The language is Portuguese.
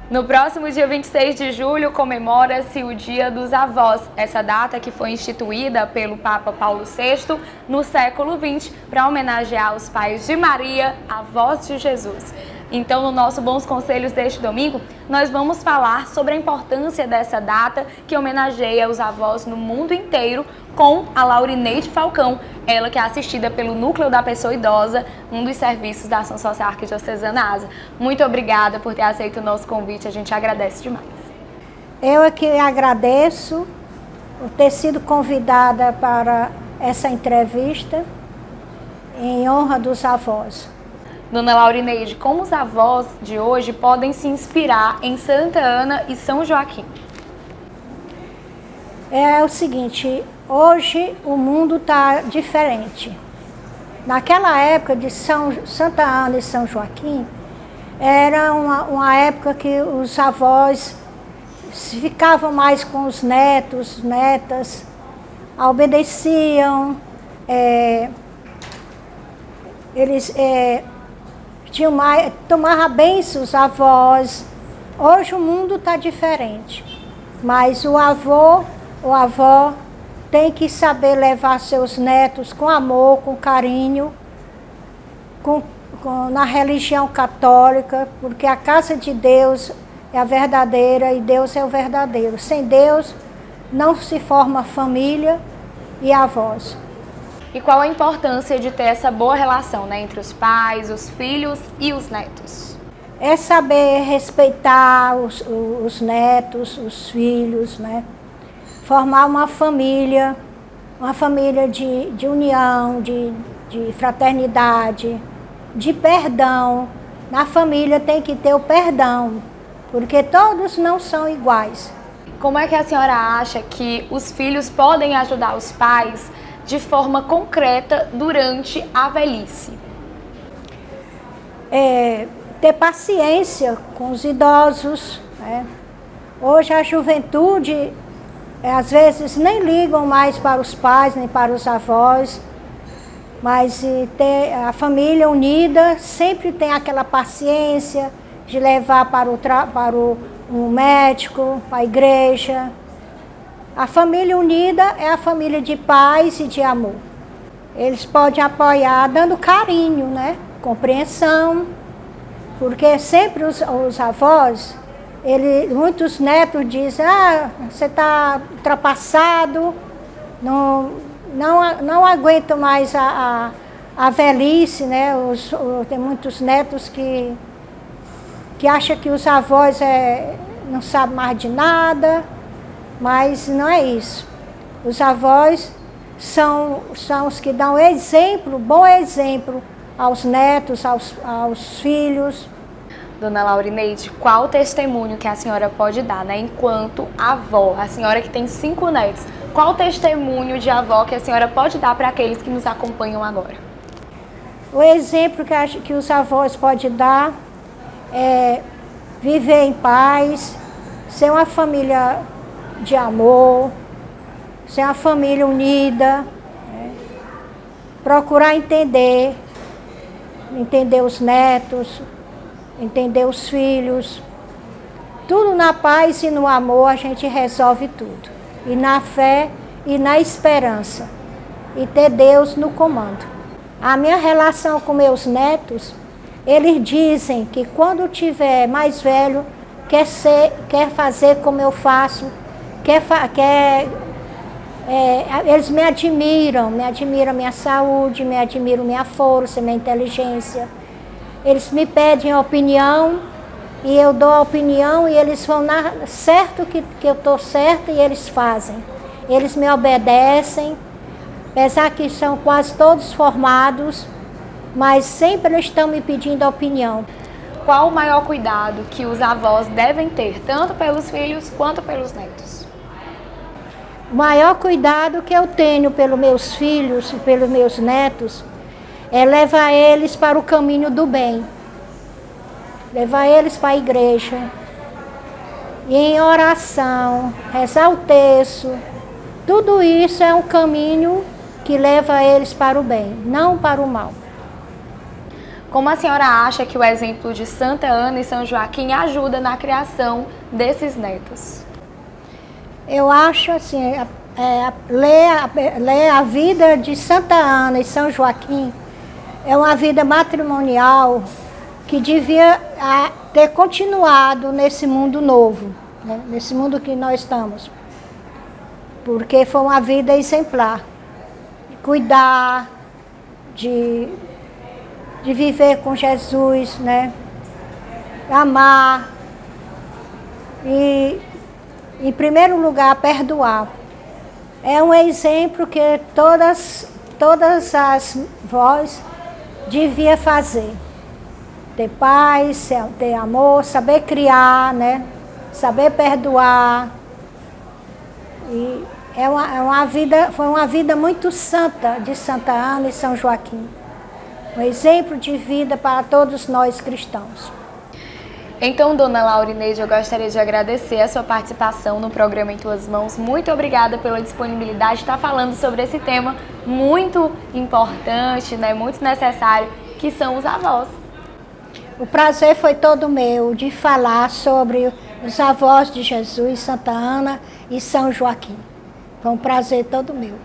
No próximo dia 26 de julho comemora-se o Dia dos Avós, essa data que foi instituída pelo Papa Paulo VI no século XX para homenagear os pais de Maria, avós de Jesus. Então, no nosso Bons Conselhos deste domingo, nós vamos falar sobre a importância dessa data que homenageia os avós no mundo inteiro com a Laurineide Falcão, ela que é assistida pelo Núcleo da Pessoa Idosa, um dos serviços da Ação Social Arquidiocesana ASA. Muito obrigada por ter aceito o nosso convite, a gente agradece demais. Eu é que agradeço por ter sido convidada para essa entrevista em honra dos avós. Dona Laurineide, como os avós de hoje podem se inspirar em Santa Ana e São Joaquim? É o seguinte, hoje o mundo está diferente. Naquela época de Santa Ana e São Joaquim, era uma época que os avós ficavam mais com os netos, netas, obedeciam, eles tomavam bênção os avós. Hoje o mundo está diferente, mas o avô ou a avó tem que saber levar seus netos com amor, com carinho, na religião católica, porque a casa de Deus é a verdadeira e Deus é o verdadeiro. Sem Deus não se forma família e avós. E qual a importância de ter essa boa relação, né, entre os pais, os filhos e os netos? É saber respeitar os netos, os filhos, né? Formar uma família de união, de fraternidade, de perdão. Na família tem que ter o perdão, porque todos não são iguais. Como é que a senhora acha que os filhos podem ajudar os pais de forma concreta durante a velhice? Ter paciência com os idosos, né? Hoje a juventude às vezes nem ligam mais para os pais, nem para os avós, mas ter a família unida sempre tem aquela paciência de levar para o médico, para a igreja. A família unida é a família de paz e de amor. Eles podem apoiar dando carinho, né? Compreensão, porque sempre os avós, muitos netos dizem, você está ultrapassado, não aguento mais a velhice, né? Tem muitos netos que acham que os avós não sabem mais de nada, mas não é isso. Os avós são os que dão exemplo, bom exemplo aos netos, aos filhos. Dona Laurineide, qual testemunho que a senhora pode dar, né, enquanto avó, a senhora que tem 5 netos, qual testemunho de avó que a senhora pode dar para aqueles que nos acompanham agora? O exemplo que os avós podem dar é viver em paz, ser uma família de amor, ser uma família unida, né? Procurar entender os netos, entender os filhos. Tudo na paz e no amor a gente resolve tudo. E na fé e na esperança. E ter Deus no comando. A minha relação com meus netos, eles dizem que quando tiver mais velho, quer fazer como eu faço, eles me admiram minha saúde, me admiram minha força, minha inteligência. Eles me pedem opinião e eu dou a opinião e eles vão certo que eu estou certa e eles fazem. Eles me obedecem, apesar que são quase todos formados, mas sempre eles estão me pedindo opinião. Qual o maior cuidado que os avós devem ter, tanto pelos filhos quanto pelos netos? O maior cuidado que eu tenho pelos meus filhos e pelos meus netos é levar eles para o caminho do bem, levar eles para a igreja, e em oração, rezar o terço. Tudo isso é um caminho que leva eles para o bem, não para o mal. Como a senhora acha que o exemplo de Santa Ana e São Joaquim ajuda na criação desses netos? Eu acho assim, ler a vida de Santa Ana e São Joaquim é uma vida matrimonial que devia ter continuado nesse mundo novo, né? Nesse mundo que nós estamos. Porque foi uma vida exemplar. De cuidar, de viver com Jesus, né? Amar. E, em primeiro lugar, perdoar. É um exemplo que todas as vós deviam fazer. Ter paz, ter amor, saber criar, né? Saber perdoar. E foi uma vida muito santa de Santa Ana e São Joaquim. Um exemplo de vida para todos nós cristãos. Então, dona Laurineide, eu gostaria de agradecer a sua participação no programa Em Tuas Mãos. Muito obrigada pela disponibilidade de estar falando sobre esse tema muito importante, né, muito necessário, que são os avós. O prazer foi todo meu de falar sobre os avós de Jesus, Santa Ana e São Joaquim. Foi um prazer todo meu.